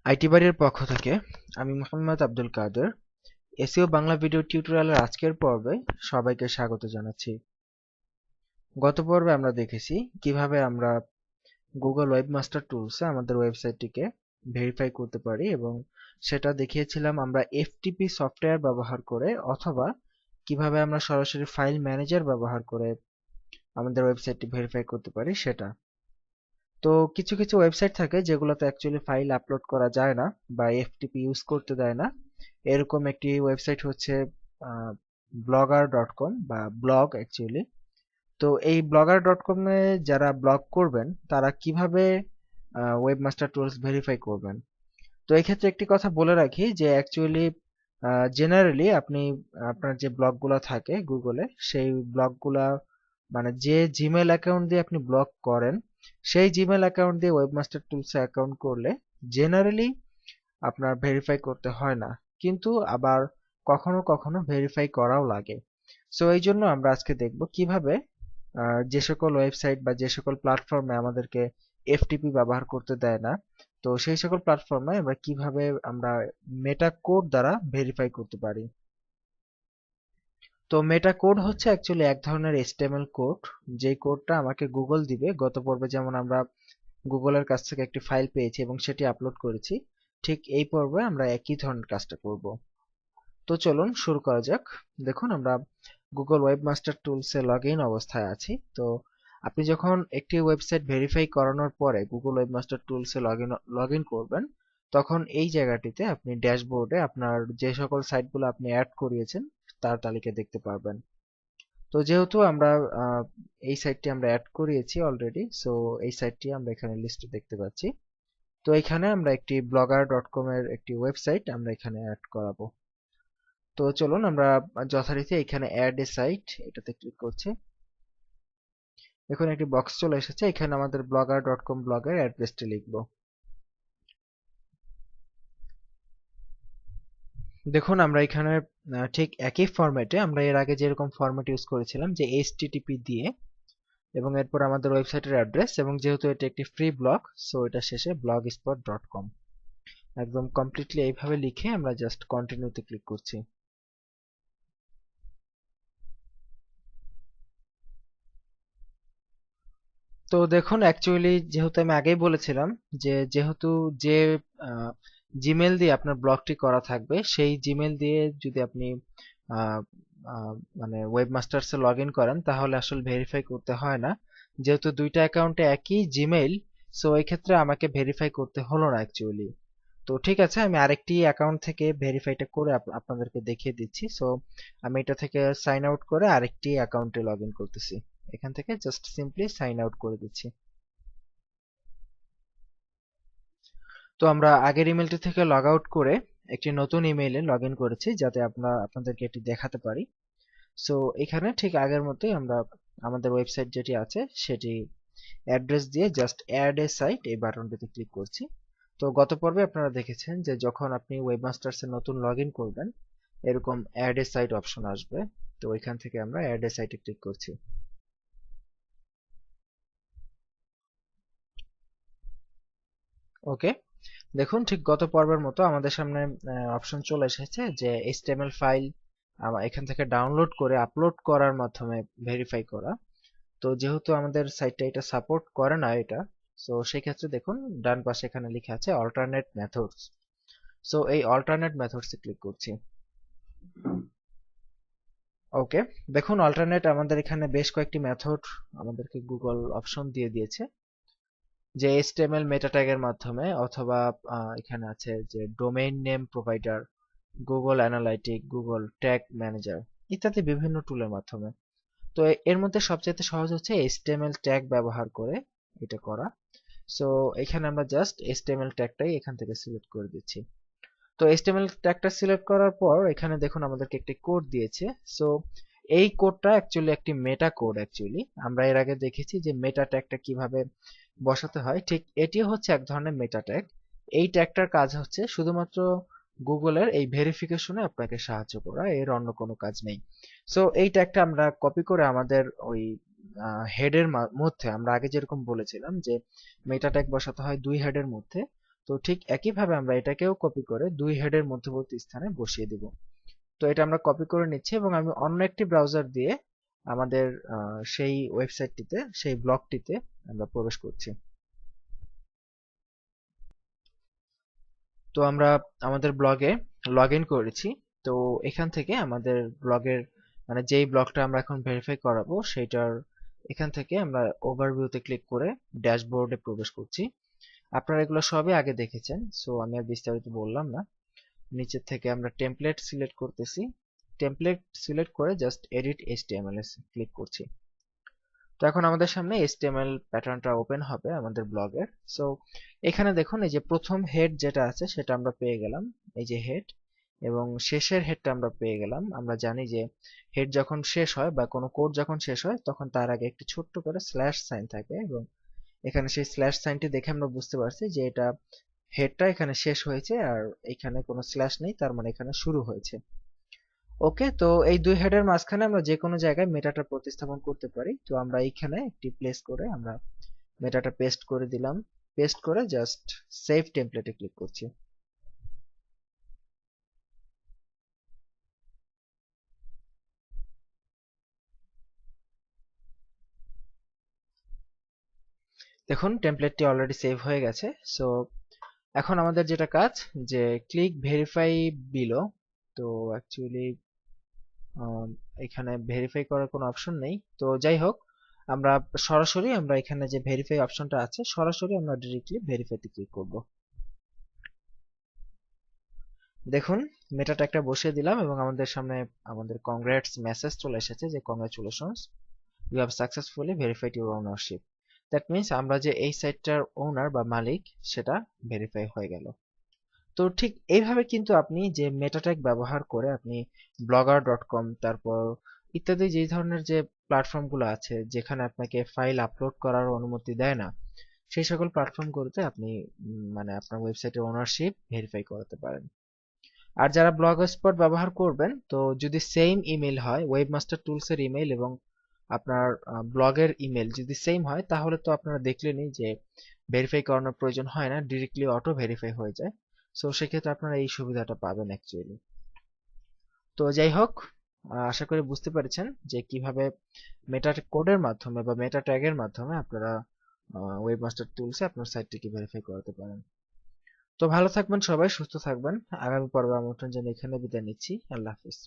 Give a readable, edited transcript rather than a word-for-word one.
IT বাড়ির পক্ষ থেকে আমি মোহাম্মদ আব্দুল কাদের এসইও বাংলা ভিডিও টিউটোরিয়ালের আজকের পর্বে সবাইকে স্বাগত জানাচ্ছি। গত পর্বে আমরা দেখেছি কিভাবে আমরা গুগল ওয়েবমাস্টার টুলসে আমাদের ওয়েবসাইটটিকে ভেরিফাই করতে পারি এবং সেটা দেখিয়েছিলাম আমরা এফটিপি সফটওয়্যার ব্যবহার করে অথবা কিভাবে আমরা সরাসরি ফাইল ম্যানেজার ব্যবহার করে আমাদের ওয়েবসাইটটি ভেরিফাই করতে পারি সেটা। তো কিছু কিছু ওয়েবসাইট থাকে যেগুলোতে অ্যাকচুয়ালি ফাইল আপলোড করা যায় না বা এফটিপি ইউজ করতে দেয় না। এরকম একটি ওয়েবসাইট হচ্ছে blogger.com বা ব্লগ অ্যাকচুয়ালি। তো এই blogger.com এ যারা ব্লগ করবেন তারা কিভাবে ওয়েবমাস্টার টুলস ভেরিফাই করবেন। তো এই ক্ষেত্রে একটি কথা বলে রাখি যে অ্যাকচুয়ালি জেনারেলি আপনি আপনার যে ব্লগগুলো থাকে গুগলে সেই ব্লগগুলা মানে যে জিমেল অ্যাকাউন্ট দিয়ে আপনি ব্লগ করেন সেই জিমেল অ্যাকাউন্ট দিয়ে ওয়েবমাস্টার টুলসে অ্যাকাউন্ট করলে জেনারেলি আপনার ভেরিফাই করতে হয় না, কিন্তু আবার কখনো কখনো ভেরিফাই করাও লাগে। সো এই জন্য আমরা আজকে দেখব কিভাবে যে সকল ওয়েবসাইট বা যে সকল প্ল্যাটফর্মে আমাদেরকে এফটিপি ব্যবহার করতে দেয় না, তো সেই সকল প্ল্যাটফর্মে আমরা কিভাবে আমরা মেটা কোড দ্বারা ভেরিফাই করতে পারি। তো মেটা কোড হচ্ছে অ্যাকচুয়ালি এক ধরনের এচটিএমএল কোড, যেই কোডটা আমাকে গুগল দিবে। গত পর্বে যেমন আমরা গুগলের কাছ থেকে একটি ফাইল পেয়েছি এবং সেটি আপলোড করেছি, ঠিক এই পর্বে আমরা একই ধরনের কাজটা করব। তো চলুন শুরু করা যাক। দেখুন আমরা গুগল ওয়েবমাস্টার টুলসে লগ ইন অবস্থায় আছি। তো আপনি যখন একটি ওয়েবসাইট ভেরিফাই করানোর পরে গুগল ওয়েবমাস্টার টুলসে লগ ইন করবেন, তখন এই জায়গাটিতে আপনি ড্যাশবোর্ডে আপনার যে সকল সাইটগুলো আপনি অ্যাড করিয়েছেন তার তালিকা দেখতে পারবেন। তো যেহেতু আমরা এই সাইটটি আমরা অ্যাড করিয়েছি অলরেডি, সো এই সাইটটি আমরা এখানে লিস্টে দেখতে পাচ্ছি। তো এখানে আমরা একটি blogger.com এর একটি ওয়েবসাইট আমরা এখানে অ্যাড করাবো। তো চলুন আমরা যথারীতি এখানে অ্যাড এ সাইট এটাতে ক্লিক করছি। এখন একটি বক্স চলে এসেছে, এখানে আমাদের blogger.com ব্লগের অ্যাড্রেসটি লিখব। দেখুন আমরা এখানে ঠিক একই ফরম্যাটে আমরা এর আগে যেরকম ফরম্যাট ইউজ করেছিলাম যে http দিয়ে এবং এরপর আমাদের ওয়েবসাইটের অ্যাড্রেস, এবং যেহেতু এটা একটি ফ্রি ব্লগ সো এটা শেষে blogspot.com একদম কমপ্লিটলি এইভাবে লিখে আমরা জাস্ট কন্টিনিউতে ক্লিক করছি। তো দেখুন অ্যাকচুয়ালি যেহেতু আমি আগেই বলেছিলাম যে যেহেতু যে জিমেল দিয়ে আপনার ব্লগটি করা থাকবে সেই জিমেল দিয়ে যদি আপনি আহ, মানে ওয়েবমাস্টারসে লগ ইন করেন তাহলে আসলে ভেরিফাই করতে হয় না, যেহেতু দুইটা অ্যাকাউন্টে একই জিমেইল। সো এই ক্ষেত্রে আমাকে ভেরিফাই করতে হলো না অ্যাকচুয়ালি। তো ঠিক আছে, আমি আরেকটি অ্যাকাউন্ট থেকে ভেরিফাইটা করে আপনাদেরকে দেখিয়ে দিচ্ছি। সো আমি এটা থেকে সাইন আউট করে আরেকটি অ্যাকাউন্টে লগ ইন করতেছি। এখান থেকে জাস্ট সিম্পলি সাইন আউট করে দিচ্ছি। তো আমরা আগের ইমেলটি থেকে লগ আউট করে একটি নতুন ইমেইলে লগ ইন করেছি যাতে আপনাদেরকে এটি দেখাতে পারি। সো এখানে ঠিক আগের মতোই আমরা আমাদের ওয়েবসাইট যেটি আছে সেটি অ্যাড্রেস দিয়ে জাস্ট অ্যাড এ সাইট এই বাটনটিতে ক্লিক করছি। তো গত পর্বে আপনারা দেখেছেন যে যখন আপনি ওয়েবমাস্টার্সে নতুন লগ ইন করবেন এরকম অ্যাড এ সাইট অপশন আসবে। তো এখান থেকে আমরা অ্যাড এ সাইটে ক্লিক করছি। ওকে, দেখুন ঠিক গত পর্বের মতো আমাদের সামনে অপশন চলে এসেছে যে এইচটিএমএল ফাইল এখান থেকে ডাউনলোড করে আপলোড করার মাধ্যমে ভেরিফাই করা। তো যেহেতু আমাদের সাইটটা এটা সাপোর্ট করে না এটা, সো সেই ক্ষেত্রে দেখুন ডান পাশে এখানে লেখা আছে অল্টারনেট মেথডস। সো এই অল্টারনেট মেথডস এ ক্লিক করছি। ওকে, দেখুন অল্টারনেট আমাদের এখানে বেশ কয়েকটি মেথড আমাদেরকে গুগল অপশন দিয়ে দিয়েছে, যে এইচটিএমএল মেটা ট্যাগের মাধ্যমে অথবা এখানে আছে যে domain name provider, Google analytic, Google tag manager ইত্যাদি বিভিন্ন টুলের মাধ্যমে। তো এর মধ্যে সবচেয়ে সহজ হচ্ছে এইচটিএমএল ট্যাগ ব্যবহার করে এটা করা। সো এখানে আমরা জাস্ট এইচটিএমএল ট্যাগটাই এখান থেকে সিলেক্ট করে দিচ্ছি। তো এইচটিএমএল ট্যাগটা সিলেক্ট করার পর এখানে দেখুন আমাদেরকে একটি কোড দিয়েছে। সো এই কোডটা অ্যাকচুয়ালি একটি মেটা কোড। অ্যাকচুয়ালি আমরা এর আগে দেখেছি যে মেটা ট্যাগটা কিভাবে বসাতে হয়, ঠিক এটি হচ্ছে এক ধরনের মেটা ট্যাগ। এই ট্যাগটার কাজ হচ্ছে শুধুমাত্র গুগলের এই ভেরিফিকেশনে আপনাকে সাহায্য করা, এর অন্য কোনো কাজ নেই। সো এই ট্যাগটা আমরা কপি করে আমাদের ওই হেডের মধ্যে আমরা আগে যেরকম বলেছিলাম যে মেটা ট্যাগ বসাতে হয় দুই হেডের মধ্যে, তো ঠিক একইভাবে আমরা এটাকেও কপি করে দুই হেডের মধ্যবর্তী স্থানে বসিয়ে দিব। তো এটা আমরা কপি করে নিচ্ছি এবং আমি অন্য একটি ব্রাউজার দিয়ে আমাদের সেই ওয়েবসাইটটিতে, সেই ব্লগটিতে আমরা প্রবেশ করছি। তো আমরা আমাদের ব্লগে লগ ইন করেছি। তো এখান থেকে আমাদের ব্লগের মানে যেই ব্লগটা আমরা এখন ভেরিফাই করাবো সেটার এখান থেকে আমরা ওভারভিউতে ক্লিক করে ড্যাশবোর্ডে প্রবেশ করছি। আপনারা এগুলো সবই আগে দেখেছেন, সো আমি আর বিস্তারিত বললাম না। নিচের থেকে আমরা টেমপ্লেট সিলেক্ট করতেছি। টেমপ্লেট সিলেক্ট করে জাস্ট এডিট এইচটিএমএল এ ক্লিক করছি। তো এখন আমাদের সামনে এইচটিএমএল প্যাটার্নটা ওপেন হবে আমাদের ব্লগের। সো এখানে দেখুন এই যে প্রথম হেড যেটা আছে সেটা আমরা পেয়ে গেলাম, এই যে হেড, এবং শেষের হেডটা আমরা পেয়ে গেলাম। আমরা জানি যে হেড যখন শেষ হয় বা কোনো কোড যখন শেষ হয় তখন তার আগে একটি ছোট্ট করে স্ল্যাশ সাইন থাকে, এবং এখানে সেই স্ল্যাশ সাইনটি দেখে আমরা বুঝতে পারছি যে এটা হেডটা এখানে শেষ হয়েছে আর এখানে কোনো স্ল্যাশ নেই, তার মানে এখানে শুরু হয়েছে। ওকে, তো এই দুই হেডের মাঝখানে আমরা যে কোনো জায়গায় মেটাটা প্রতিস্থাপন করতে পারি। তো আমরা এইখানে একটি প্লেস করে আমরা মেটাটা পেস্ট করে দিলাম। পেস্ট করে জাস্ট সেভ টেমপ্লেটে ক্লিক করছি। দেখুন টেমপ্লেটটি অলরেডি সেভ হয়ে গেছে। সো এখন আমাদের যেটা কাজ, যে ক্লিক ভেরিফাই বিলো। তো অ্যাকচুয়ালি এখানে ভেরিফাই করার কোনো অপশন নেই। তো যাই হোক, আমরা সরাসরি আমরা এখানে যে ভেরিফাই অপশনটা আছে সরাসরি আমরা ডিরেক্টলি ভেরিফাইতে ক্লিক করব। দেখুন মেটাটা একটা বসিয়ে দিলাম এবং আমাদের সামনে আমাদের কংগ্রেটস মেসেজ চলে এসেছে যে congratulations, you have successfully verified your ownership. That means আমরা যে এই সাইটটার ওনার বা মালিক সেটা ভেরিফাই হয়ে গেল। তো ঠিক এইভাবে কিন্তু আপনি যে মেটা ট্যাগ ব্যবহার করে আপনি blogger.com তারপর ইত্যাদি যে ধরনের যে প্ল্যাটফর্মগুলো আছে যেখানে আপনাকে ফাইল আপলোড করার অনুমতি দেয় না, সেই সকল প্ল্যাটফর্মগুলোতে আপনি মানে আপনার ওয়েবসাইটের ওনারশিপ ভেরিফাই করাতে পারেন। আর যারা ব্লগস্পট ব্যবহার করবেন, তো যদি সেম ইমেল হয়, ওয়েবমাস্টার টুলস এর ইমেল এবং আপনার ব্লগের ইমেল যদি সেম হয়, তাহলে তো আপনারা দেখলেনই যে ভেরিফাই করানোর প্রয়োজন হয় না, ডিরেক্টলি অটো ভেরিফাই হয়ে যায়। সো সেক্ষেত্রে আপনারা এই সুবিধাটা পাবেন অ্যাকচুয়ালি। তো যাই হোক, আশা করি বুঝতে পেরেছেন যে কিভাবে মেটা কোডের মাধ্যমে বা মেটা ট্যাগের মাধ্যমে আপনারা ওয়েবমাস্টার টুলসে আপনার সাইটটিকে ভেরিফাই করাতে পারেন। তো ভালো থাকবেন সবাই, সুস্থ থাকবেন। আগামী পর্বে আমন্ত্রণ জানিয়ে এখানে বিদায় নিচ্ছি। আল্লাহ হাফিজ।